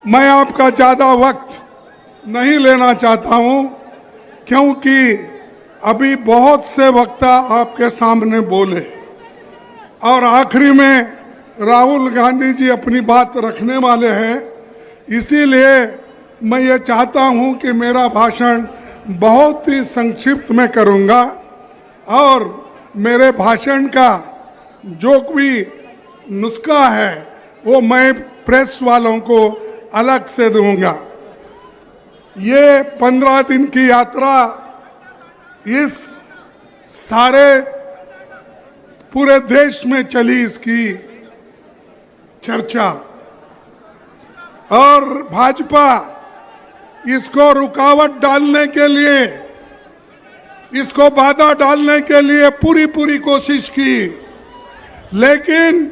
मैं आपका ज़्यादा वक्त नहीं लेना चाहता हूं, क्योंकि अभी बहुत से वक्ता आपके सामने बोले और आखिरी में राहुल गांधी जी अपनी बात रखने वाले हैं। इसीलिए मैं ये चाहता हूं कि मेरा भाषण बहुत ही संक्षिप्त में करूंगा और मेरे भाषण का जो भी नुस्खा है वो मैं प्रेस वालों को अलग से दूंगा। ये 15 दिन की यात्रा इस सारे पूरे देश में चली, इसकी चर्चा, और भाजपा इसको रुकावट डालने के लिए, इसको बाधा डालने के लिए पूरी कोशिश की, लेकिन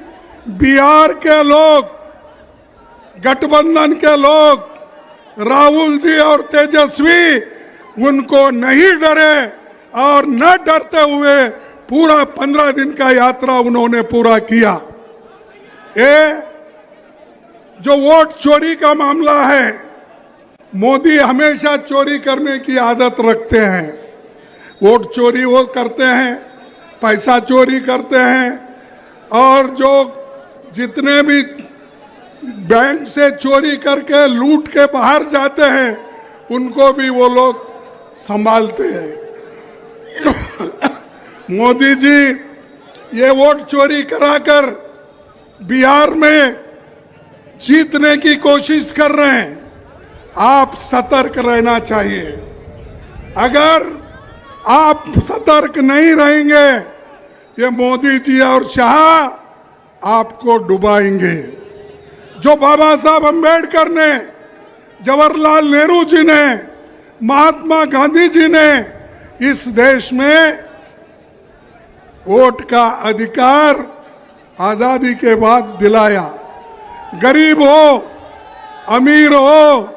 बिहार के लोग, गठबंधन के लोग, राहुल जी और तेजस्वी उनको नहीं डरे और न डरते हुए पूरा 15 दिन का यात्रा उन्होंने पूरा किया। ये जो वोट चोरी का मामला है, मोदी हमेशा चोरी करने की आदत रखते हैं। वोट चोरी वो करते हैं, पैसा चोरी करते हैं, और जो जितने भी बैंक से चोरी करके लूट के बाहर जाते हैं उनको भी वो लोग संभालते हैं। मोदी जी ये वोट चोरी कराकर बिहार में जीतने की कोशिश कर रहे हैं। आप सतर्क रहना चाहिए। अगर आप सतर्क नहीं रहेंगे, ये मोदी जी और शाह आपको डुबाएंगे। जो बाबा साहब अम्बेडकर ने, जवाहरलाल नेहरू जी ने, महात्मा गांधी जी ने इस देश में वोट का अधिकार आजादी के बाद दिलाया, गरीब हो, अमीर हो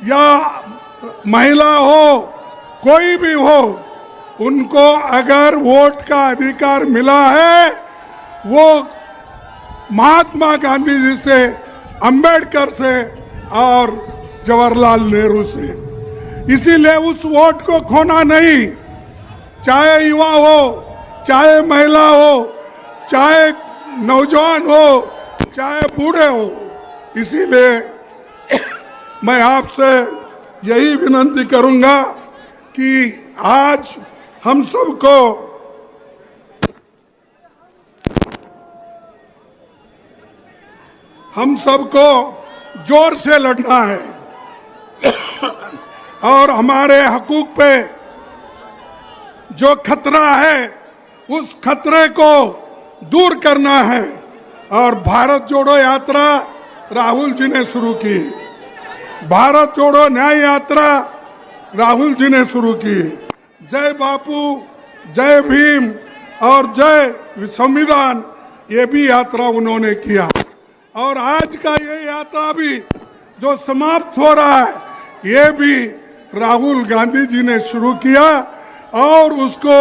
या महिला हो, कोई भी हो, उनको अगर वोट का अधिकार मिला है, वो महात्मा गांधी जी से, अंबेडकर से और जवाहरलाल नेहरू से। इसीलिए उस वोट को खोना नहीं, चाहे युवा हो, चाहे महिला हो, चाहे नौजवान हो, चाहे बूढ़े हो। इसीलिए मैं आपसे यही विनती करूंगा कि आज हम सबको जोर से लड़ना है और हमारे हकूक पे जो खतरा है उस खतरे को दूर करना है। और भारत जोड़ो यात्रा राहुल जी ने शुरू की, भारत जोड़ो न्याय यात्रा राहुल जी ने शुरू की। जय बापू, जय भीम और जय संविधान, ये भी यात्रा उन्होंने किया। और आज का ये यात्रा भी जो समाप्त हो रहा है, ये भी राहुल गांधी जी ने शुरू किया और उसको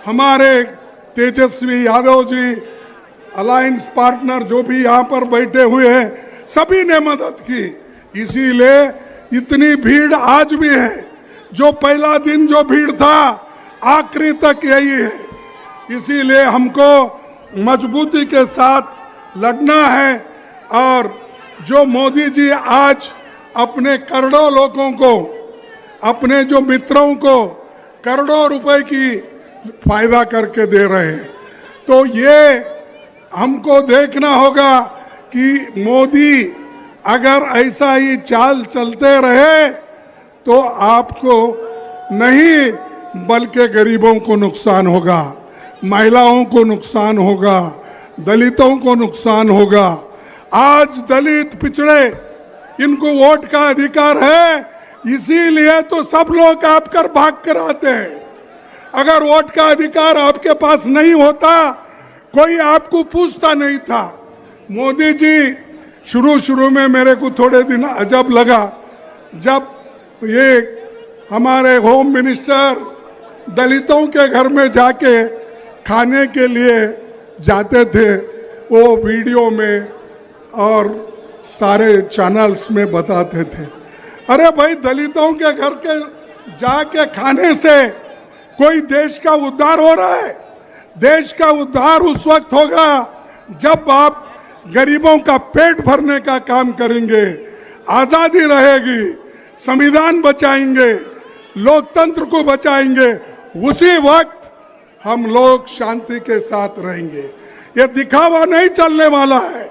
हमारे तेजस्वी यादव जी, अलायंस पार्टनर जो भी यहाँ पर बैठे हुए हैं, सभी ने मदद की। इसीलिए इतनी भीड़ आज भी है। जो पहला दिन जो भीड़ था, आखिरी तक यही है। इसीलिए हमको मजबूती के साथ लड़ना है। और जो मोदी जी आज अपने करोड़ों लोगों को, अपने जो मित्रों को करोड़ों रुपए की फायदा करके दे रहे हैं, तो ये हमको देखना होगा कि मोदी अगर ऐसा ही चाल चलते रहे तो आपको नहीं बल्कि गरीबों को नुकसान होगा, महिलाओं को नुकसान होगा, दलितों को नुकसान होगा। आज दलित, पिछड़े, इनको वोट का अधिकार है, इसीलिए तो सब लोग आप कर भाग कर आते हैं। अगर वोट का अधिकार आपके पास नहीं होता, कोई आपको पूछता नहीं था। मोदी जी शुरू में मेरे को थोड़े दिन अजब लगा, जब ये हमारे होम मिनिस्टर दलितों के घर में जाके खाने के लिए जाते थे, वो वीडियो में और सारे चैनल्स में बताते थे। अरे भाई, दलितों के घर के जाके खाने से कोई देश का उद्धार हो रहा है? देश का उद्धार उस वक्त होगा जब आप गरीबों का पेट भरने का काम करेंगे, आजादी रहेगी, संविधान बचाएंगे, लोकतंत्र को बचाएंगे, उसी वक्त हम लोग शांति के साथ रहेंगे। ये दिखावा नहीं चलने वाला है,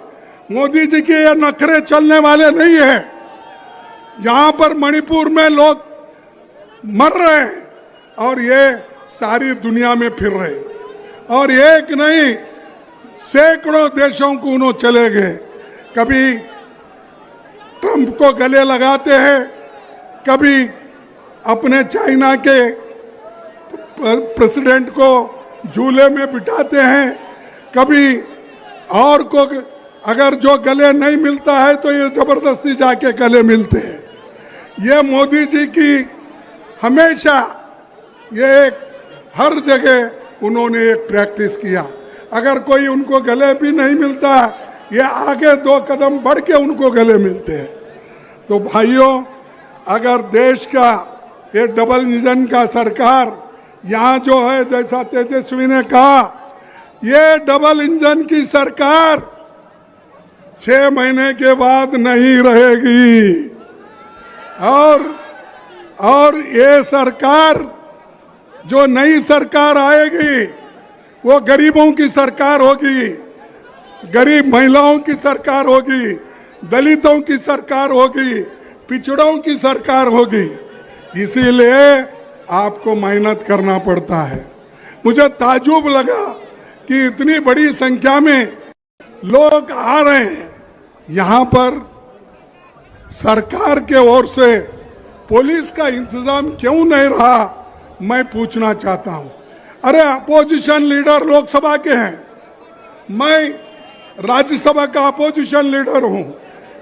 मोदी जी के ये नखरे चलने वाले नहीं है। यहाँ पर मणिपुर में लोग मर रहे हैं और ये सारी दुनिया में फिर रहे, और एक नहीं सैकड़ों देशों को उन्होंने चले गए। कभी ट्रंप को गले लगाते हैं, कभी अपने चाइना के प्रेसिडेंट को झूले में बिठाते हैं, कभी और को अगर जो गले नहीं मिलता है तो ये जबरदस्ती जाके गले मिलते हैं। ये मोदी जी की हमेशा ये हर जगह उन्होंने एक प्रैक्टिस किया। अगर कोई उनको गले भी नहीं मिलता, ये आगे 2 कदम बढ़ के उनको गले मिलते हैं। तो भाइयों, अगर देश का ये डबल इंजन का सरकार यहाँ जो है, जैसा तेजस्वी ने कहा, ये डबल इंजन की सरकार 6 महीने के बाद नहीं रहेगी। और ये सरकार, जो नई सरकार आएगी, वो गरीबों की सरकार होगी, गरीब महिलाओं की सरकार होगी, दलितों की सरकार होगी, पिछड़ों की सरकार होगी। इसीलिए आपको मेहनत करना पड़ता है। मुझे ताज्जुब लगा कि इतनी बड़ी संख्या में लोग आ रहे हैं। यहाँ पर सरकार के ओर से पुलिस का इंतजाम क्यों नहीं रहा, मैं पूछना चाहता हूँ। अरे, अपोजिशन लीडर लोकसभा के हैं, मैं राज्यसभा का अपोजिशन लीडर हूँ।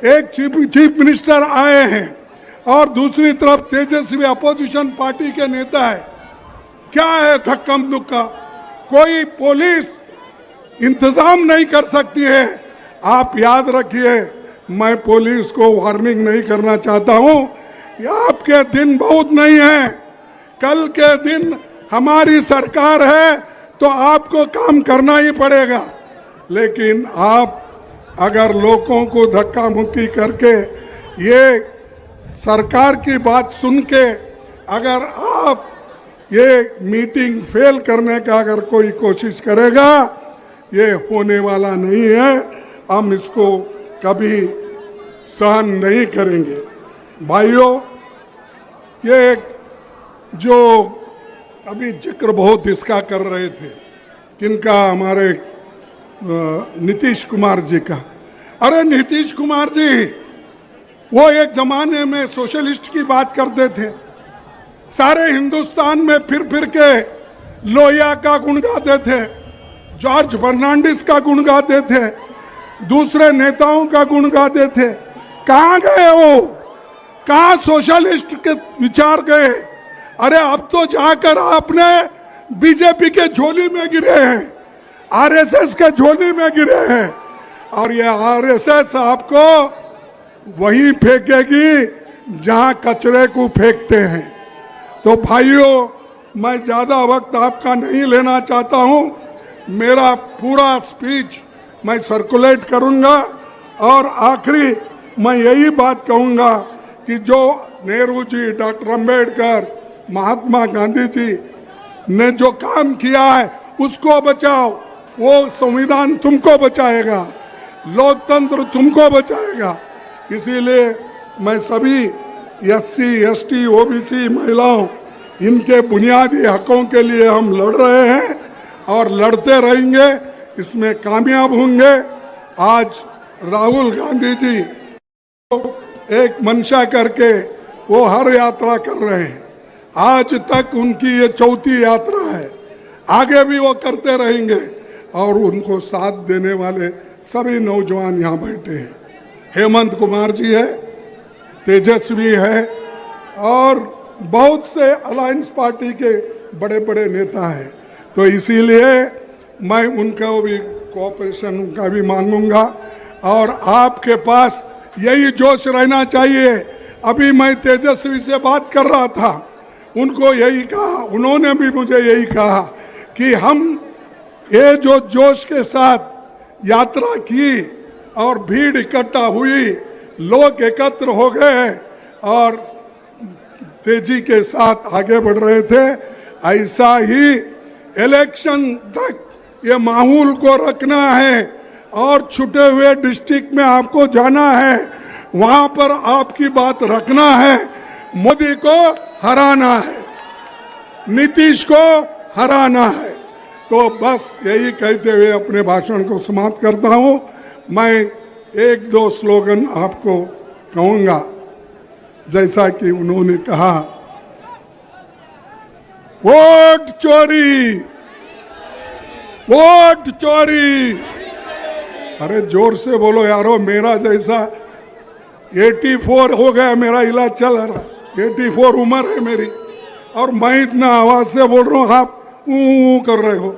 एक चीफ मिनिस्टर आए हैं और दूसरी तरफ तेजस्वी अपोजिशन पार्टी के नेता है। क्या है थक्कम दुक्का? कोई पुलिस इंतजाम नहीं कर सकती है। आप याद रखिए, मैं पुलिस को वार्निंग नहीं करना चाहता हूँ। आपके दिन बहुत नहीं है, कल के दिन हमारी सरकार है तो आपको काम करना ही पड़ेगा। लेकिन आप अगर लोगों को धक्का मुक्की करके, ये सरकार की बात सुन के अगर आप ये मीटिंग फेल करने का अगर कोई कोशिश करेगा, ये होने वाला नहीं है। हम इसको कभी सहन नहीं करेंगे। भाइयों, ये जो अभी जिक्र बहुत इसका कर रहे थे, किनका? हमारे नीतीश कुमार जी का। अरे नीतीश कुमार जी, वो एक जमाने में सोशलिस्ट की बात करते थे, सारे हिंदुस्तान में फिर के लोहिया का गुण गाते थे, जॉर्ज फर्नांडिस का गुण गाते थे, दूसरे नेताओं का गुण गाते थे। कहाँ गए वो? कहाँ सोशलिस्ट के विचार गए? अरे, अब तो जाकर आपने बीजेपी के झोली में गिरे हैं, आरएसएस के झोली में गिरे हैं, और ये आरएसएस आपको वहीं फेंकेगी जहां कचरे को फेंकते हैं। तो भाइयों, मैं ज्यादा वक्त आपका नहीं लेना चाहता हूं। मेरा पूरा स्पीच मैं सर्कुलेट करूंगा और आखिरी मैं यही बात कहूंगा कि जो नेहरू जी, डॉक्टर अंबेडकर, महात्मा गांधी जी ने जो काम किया है उसको बचाओ। वो संविधान तुमको बचाएगा, लोकतंत्र तुमको बचाएगा। इसीलिए मैं सभी एससी, एसटी, ओबीसी महिलाओं, इनके बुनियादी हकों के लिए हम लड़ रहे हैं और लड़ते रहेंगे, इसमें कामयाब होंगे। आज राहुल गांधी जी एक मंशा करके वो हर यात्रा कर रहे हैं। आज तक उनकी ये 4थी यात्रा है, आगे भी वो करते रहेंगे। और उनको साथ देने वाले सभी नौजवान यहाँ बैठे हैं। हेमंत कुमार जी है, तेजस्वी है, और बहुत से अलायंस पार्टी के बड़े बड़े नेता हैं। तो इसीलिए मैं उनका भी कोऑपरेशन उनका भी मांगूंगा। और आपके पास यही जोश रहना चाहिए। अभी मैं तेजस्वी से बात कर रहा था, उनको यही कहा, उन्होंने भी मुझे यही कहा कि हम ये जो जोश के साथ यात्रा की और भीड़ इकट्ठा हुई, लोग एकत्र हो गए और तेजी के साथ आगे बढ़ रहे थे, ऐसा ही इलेक्शन तक ये माहौल को रखना है और छूटे हुए डिस्ट्रिक्ट में आपको जाना है, वहां पर आपकी बात रखना है। मोदी को हराना है, नीतीश को हराना है। तो बस यही कहते हुए अपने भाषण को समाप्त करता हूं। मैं एक दो स्लोगन आपको कहूंगा, जैसा कि उन्होंने कहा, वोट चोरी, वोट चोरी। अरे जोर से बोलो यारो, मेरा जैसा 84 हो गया, मेरा इलाज चल रहा, 84 उम्र है मेरी, और मैं इतना आवाज से बोल रहा हूं, आप ऊ कर रहे हो।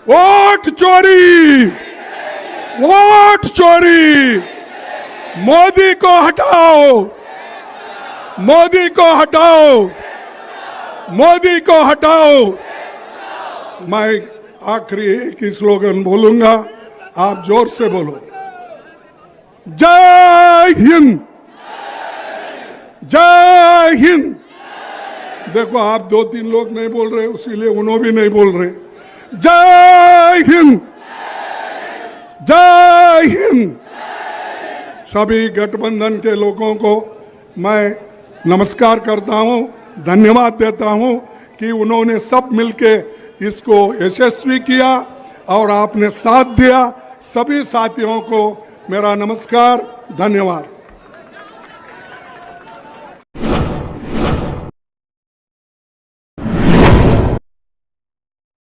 वोट चोरी, वोट चोरी, मोदी को हटाओ, मोदी को हटाओ, मोदी को हटाओ। मैं आखिरी एक ही स्लोगन बोलूंगा, आप जोर से बोलो, जय हिंद, जय हिंद। देखो आप दो तीन लोग नहीं बोल रहे, इसीलिए उन्होंने भी नहीं बोल रहे। जय हिंद, जय हिंद। सभी गठबंधन के लोगों को मैं नमस्कार करता हूं, धन्यवाद देता हूं कि उन्होंने सब मिलके इसको यशस्वी किया और आपने साथ दिया। सभी साथियों को मेरा नमस्कार, धन्यवाद।